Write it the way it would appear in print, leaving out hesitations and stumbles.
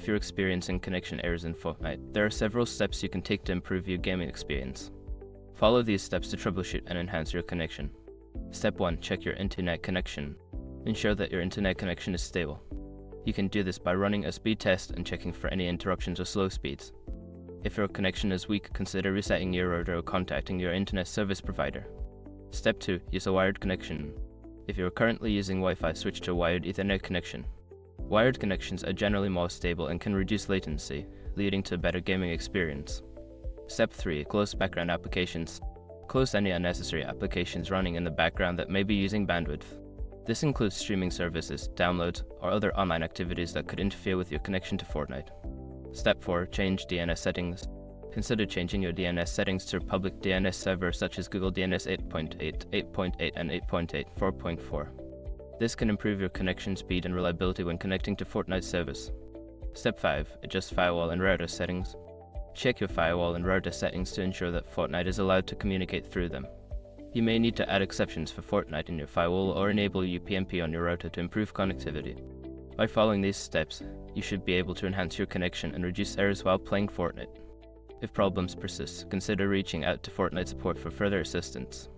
you're experiencing connection errors in Fortnite, there are several steps you can take to improve your gaming experience. Follow these steps to troubleshoot and enhance your connection. Step 1. Check your internet connection. Ensure that your internet connection is stable. You can do this by running a speed test and checking for any interruptions or slow speeds. If your connection is weak, consider resetting your router or contacting your internet service provider. Step 2. Use a wired connection. If you're currently using Wi-Fi, switch to a wired Ethernet connection. Wired connections are generally more stable and can reduce latency, leading to a better gaming experience. Step 3. Close background applications. Close any unnecessary applications running in the background that may be using bandwidth. This includes streaming services, downloads, or other online activities that could interfere with your connection to Fortnite. Step 4. Change DNS settings. Consider changing your DNS settings to a public DNS server such as Google DNS 8.8, 8.8, and 8.8, 4.4. This can improve your connection speed and reliability when connecting to Fortnite service. Step 5. Adjust firewall and router settings. Check your firewall and router settings to ensure that Fortnite is allowed to communicate through them. You may need to add exceptions for Fortnite in your firewall or enable UPnP on your router to improve connectivity. By following these steps, you should be able to enhance your connection and reduce errors while playing Fortnite. If problems persist, consider reaching out to Fortnite support for further assistance.